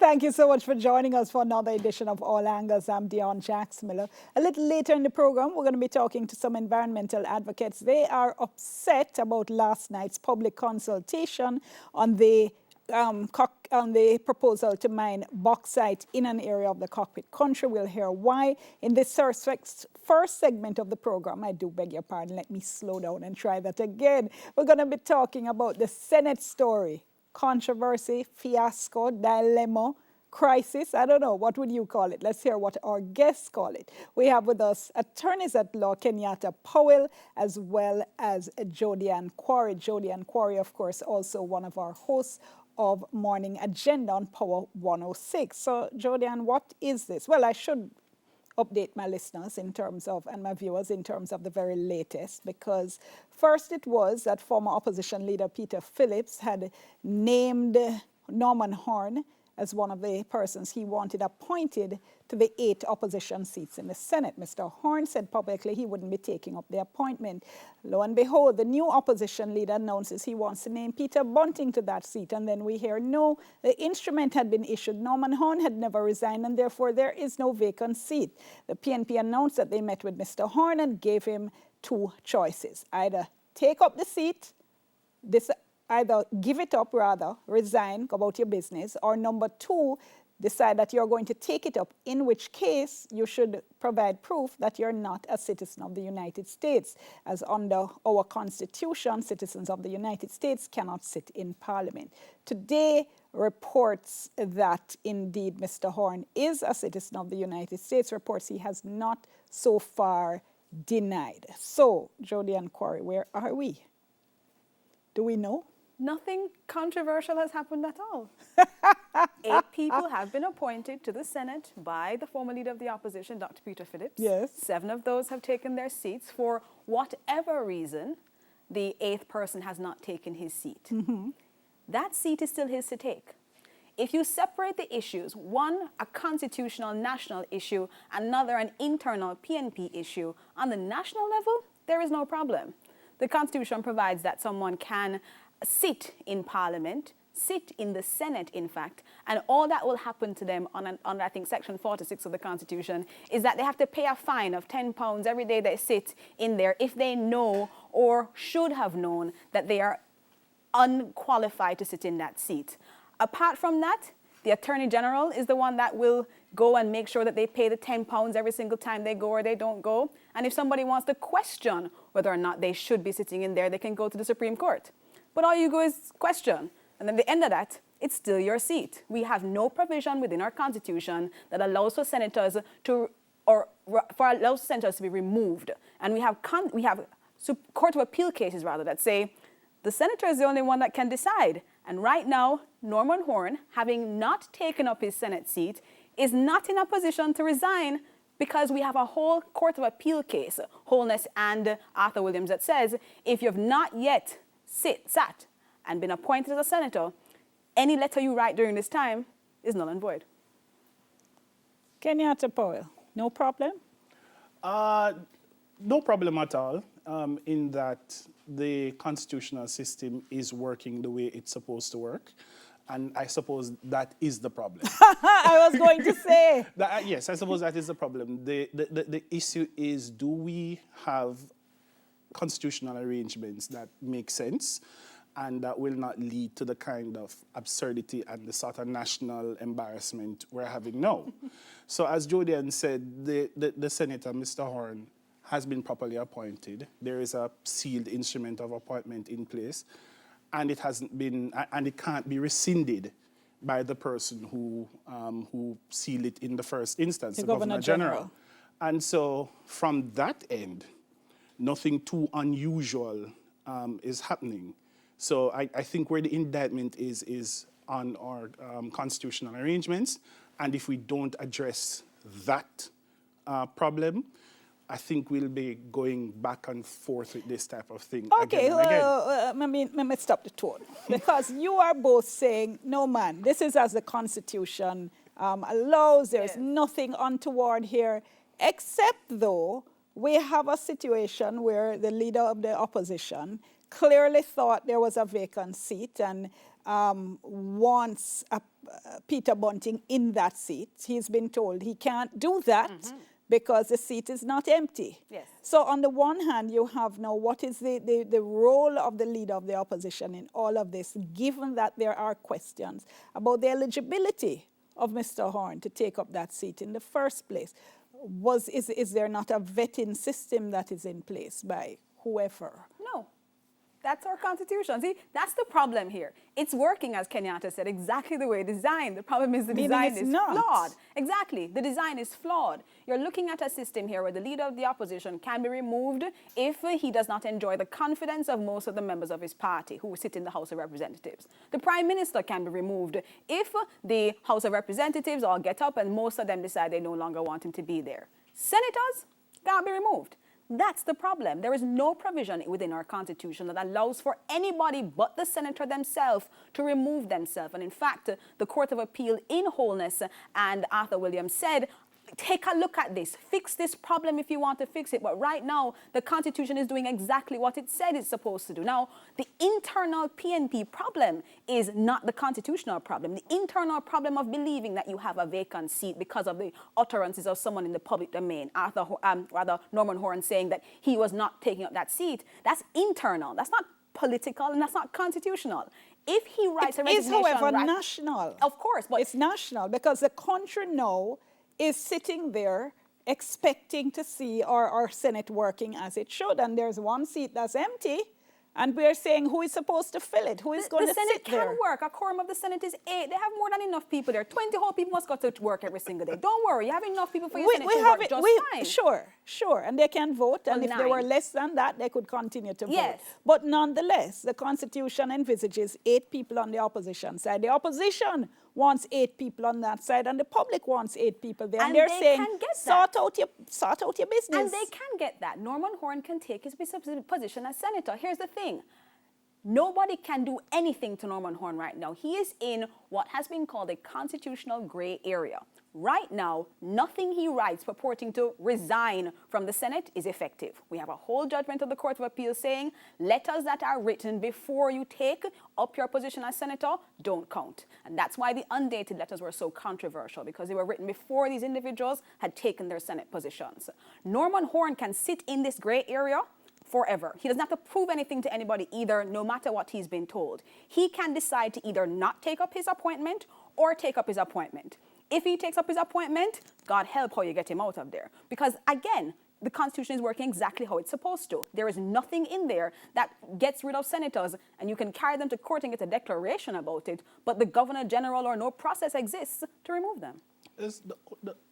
Thank you so much for joining us for another edition of All Angles. I'm Dion Jax-Miller. A little later in the program, we're going to be talking to some environmental advocates. They are upset about last night's public consultation on the proposal to mine bauxite in an area of the cockpit country. We'll hear why. In this first segment of the program, I do beg your pardon, let me slow down and try that again. We're going to be talking about the Senate story. Controversy, fiasco, dilemma, crisis, I don't know, what would you call it? Let's hear what our guests call it. We have with us attorneys at law, Kenyatta Powell, as well as Jodianne Quarry. Jodianne Quarry, of course, also one of our hosts of Morning Agenda on Power 106. So, Jodianne, what is this? Well, I should update my listeners in terms of, and my viewers in terms of the very latest, because first it was that former opposition leader Peter Phillips had named Norman Horne as one of the persons he wanted appointed to the 8 opposition seats in the Senate. Mr. Horne said publicly he wouldn't be taking up the appointment. Lo and behold, the new opposition leader announces he wants to name Peter Bunting to that seat. And then we hear, no, the instrument had been issued. Norman Horne had never resigned, and therefore there is no vacant seat. The PNP announced that they met with Mr. Horne and gave him 2 choices. Either take up the seat, either give it up, rather, resign, go about your business, or number 2, decide that you're going to take it up, in which case you should provide proof that you're not a citizen of the United States. As under our Constitution, citizens of the United States cannot sit in Parliament. Today reports that indeed Mr. Horne is a citizen of the United States, reports he has not so far denied. So, Jodianne Quarry, where are we? Do we know? Nothing controversial has happened at all. 8 people have been appointed to the Senate by the former leader of the opposition, Dr. Peter Phillips. Yes. 7 of those have taken their seats. For whatever reason, the 8th person has not taken his seat. Mm-hmm. That seat is still his to take. If you separate the issues, one, a constitutional national issue, another, an internal PNP issue, on the national level, there is no problem. The Constitution provides that someone can sit in Parliament, sit in the Senate, in fact, and all that will happen to them under, I think, Section 46 of the Constitution is that they have to pay a fine of £10 every day they sit in there if they know or should have known that they are unqualified to sit in that seat. Apart from that, the Attorney General is the one that will go and make sure that they pay the £10 every single time they go or they don't go. And if somebody wants to question whether or not they should be sitting in there, they can go to the Supreme Court. But all you go is question. And then at the end of that, it's still your seat. We have no provision within our Constitution that allows for senators to, allows senators to be removed. And we have Court of Appeal cases, rather, that say the senator is the only one that can decide. And right now, Norman Horne, having not taken up his Senate seat, is not in a position to resign because we have a whole Court of Appeal case, Horne and Arthur Williams, that says if you've not yet sat and been appointed as a senator, any letter you write during this time is null and void. Kenyatta Powell, no problem? No problem at all, in that the constitutional system is working the way it's supposed to work. And I suppose that is the problem. I was going to say. Yes, I suppose that is the problem. The issue is, do we have constitutional arrangements that make sense and that will not lead to the kind of absurdity and the sort of national embarrassment we're having now? So as Jodianne said, the Senator, Mr. Horne, has been properly appointed. There is a sealed instrument of appointment in place, and it hasn't been, and it can't be rescinded by the person who sealed it in the first instance, the Governor General. And so from that end, nothing too unusual is happening. So I think where the indictment is on our constitutional arrangements, and if we don't address that problem, I think we'll be going back and forth with this type of thing again and again. Let me stop the tone. Because you are both saying, no man, this is as the Constitution allows, there's nothing untoward here, except though we have a situation where the leader of the opposition clearly thought there was a vacant seat, and wants Peter Bunting in that seat. He's been told he can't do that because the seat is not empty. Yes. So on the one hand, you have now what is the role of the leader of the opposition in all of this, given that there are questions about the eligibility of Mr. Horne to take up that seat in the first place. Is there not a vetting system that is in place by whoever? No. That's our constitution. See, that's the problem here. It's working, as Kenyatta said, exactly the way designed. The problem is the design is flawed. Exactly. The design is flawed. You're looking at a system here where the leader of the opposition can be removed if he does not enjoy the confidence of most of the members of his party who sit in the House of Representatives. The Prime Minister can be removed if the House of Representatives all get up and most of them decide they no longer want him to be there. Senators can't be removed. That's the problem. There is no provision within our constitution that allows for anybody but the senator themselves to remove themselves. And in fact, the Court of Appeal in Horne and Arthur Williams said, take a look at this. Fix this problem if you want to fix it. But right now, the Constitution is doing exactly what it said it's supposed to do. Now, the internal PNP problem is not the constitutional problem. The internal problem of believing that you have a vacant seat because of the utterances of someone in the public domain, Norman Horne saying that he was not taking up that seat, that's internal. That's not political and that's not constitutional. If he writes a resignation... It is, however, national. Of course, but... It's national because the country now is sitting there expecting to see our Senate working as it should. And there's one seat that's empty, and we're saying who is supposed to fill it? Who is going to sit there? The Senate can work. A quorum of the Senate is 8. They have more than enough people there. 20 whole people must go to work every single day. Don't worry. You have enough people for your Senate to work just fine. Sure. And they can vote. And if they were less than that, they could continue to vote. But nonetheless, the Constitution envisages 8 people on the opposition side. The opposition wants 8 people on that side, and the public wants 8 people there. And they're saying, sort out your business. And they can get that. Norman Horne can take his position as senator. Here's the thing. Nobody can do anything to Norman Horne right now. He is in what has been called a constitutional gray area. Right now, nothing he writes purporting to resign from the Senate is effective. We have a whole judgment of the Court of Appeal saying letters that are written before you take up your position as senator don't count. And that's why the undated letters were so controversial, because they were written before these individuals had taken their Senate positions. Norman Horne can sit in this gray area forever. He doesn't have to prove anything to anybody either, no matter what he's been told. He can decide to either not take up his appointment or take up his appointment. If he takes up his appointment, God help how you get him out of there. Because again, the Constitution is working exactly how it's supposed to. There is nothing in there that gets rid of senators, and you can carry them to court and get a declaration about it, but the Governor General or no process exists to remove them.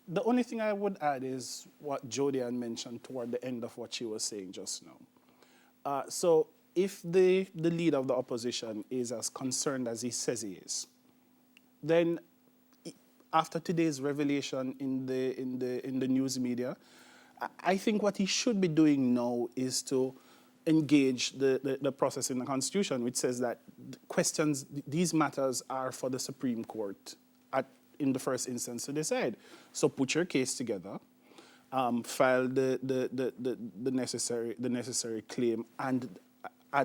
The only thing I would add is what Jody had mentioned toward the end of what she was saying just now. So if the leader of the opposition is as concerned as he says he is, then after today's revelation in the news media, I think what he should be doing now is to engage the process in the Constitution, which says that these matters are for the Supreme Court in the first instance to decide. So put your case together, file the necessary claim, and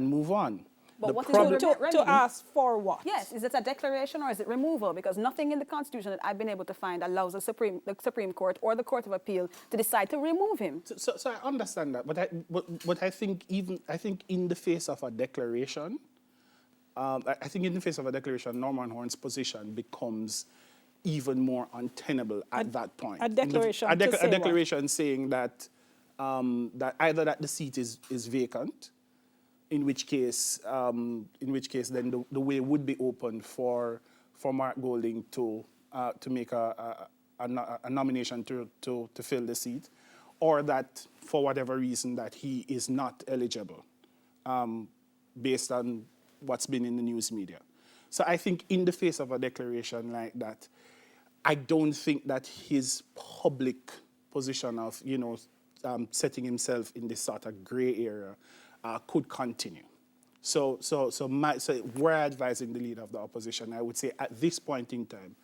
move on. But what is to ask for what? Yes, is it a declaration or is it removal? Because nothing in the Constitution that I've been able to find allows the Supreme Court or the Court of Appeal to decide to remove him. So I understand that, but I think in the face of a declaration, Norman Horne's position becomes even more untenable at that point. A declaration saying that that either that the seat is vacant, in which case then the way would be open for Mark Golding to make a nomination to fill the seat, or that for whatever reason that he is not eligible, based on what's been in the news media. So I think in the face of a declaration like that, I don't think that his public position of setting himself in this sort of gray area could continue. So we're advising the leader of the opposition. I would say at this point in time,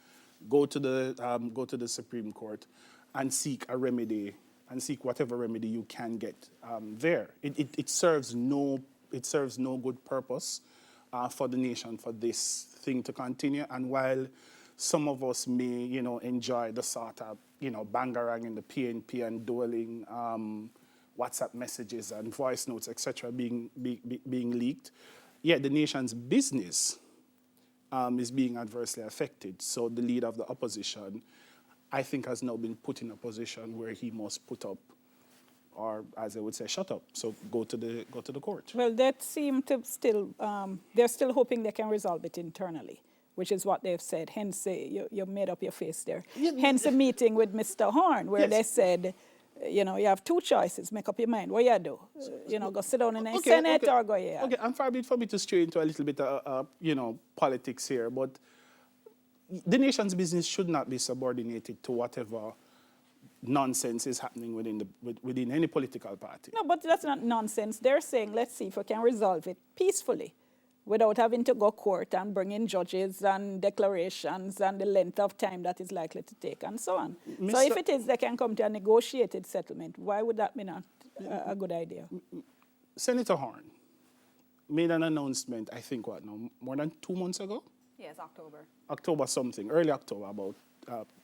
go to the Supreme Court and seek a remedy, and seek whatever remedy you can get there. It serves no good purpose for the nation for this thing to continue. And while some of us may, enjoy the sort of, bangarang in the PNP and dueling WhatsApp messages and voice notes, etc., being leaked, yet the nation's business is being adversely affected. So the leader of the opposition, I think, has now been put in a position where he must put up, or as I would say, shut up. So go to the court. Well, that seem to still, they're still hoping they can resolve it internally, which is what they've said. Hence, you made up your face there. Yeah, Hence a meeting with Mr. Horne, where yes. they said, you have two choices. Make up your mind. What you do? Go sit down in the Senate or go here. Okay, and for me to stray into a little bit of, politics here, but the nation's business should not be subordinated to whatever nonsense is happening within any political party. No, but that's not nonsense. They're saying, let's see if we can resolve it peacefully without having to go court and bring in judges and declarations and the length of time that is likely to take and so on. So if it is they can come to a negotiated settlement, why would that be not a good idea? Senator Horne made an announcement, I think, more than 2 months ago? Yes, October. October something, early October, about,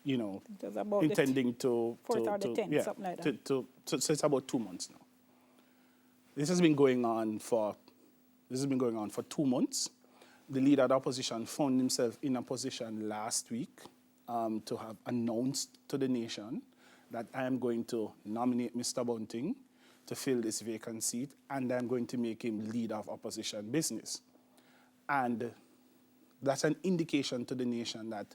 It was about intending to... 4th or the 10th, something like that. So it's about 2 months now. This has been going on for 2 months. The leader of the opposition found himself in a position last week to have announced to the nation that I am going to nominate Mr. Bunting to fill this vacant seat, and I'm going to make him leader of opposition business. And that's an indication to the nation that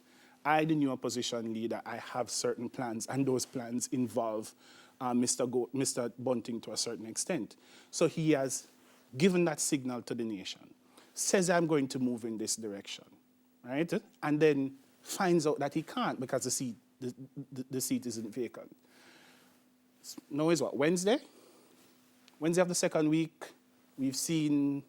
I, the new opposition leader, I have certain plans, and those plans involve Mr. Bunting to a certain extent. So he has given that signal to the nation, says I'm going to move in this direction, right? And then finds out that he can't because the seat isn't vacant. Now is what, Wednesday? Wednesday of the second week, we've seen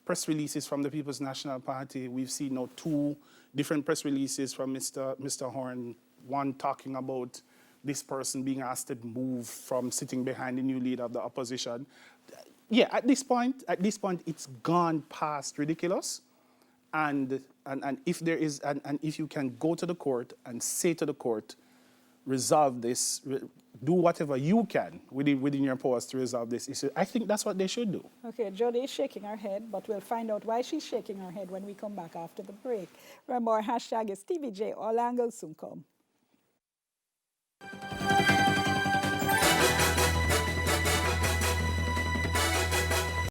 press releases from the People's National Party. We've seen now 2 different press releases from Mr. Horne, one talking about this person being asked to move from sitting behind the new leader of the opposition. Yeah, at this point, it's gone past ridiculous. And if there is, and if you can go to the court and say to the court, resolve this, do whatever you can within your powers to resolve this issue, I think that's what they should do. Okay, Jody is shaking her head, but we'll find out why she's shaking her head when we come back after the break. Remember, our hashtag is TVJ. All angles soon come.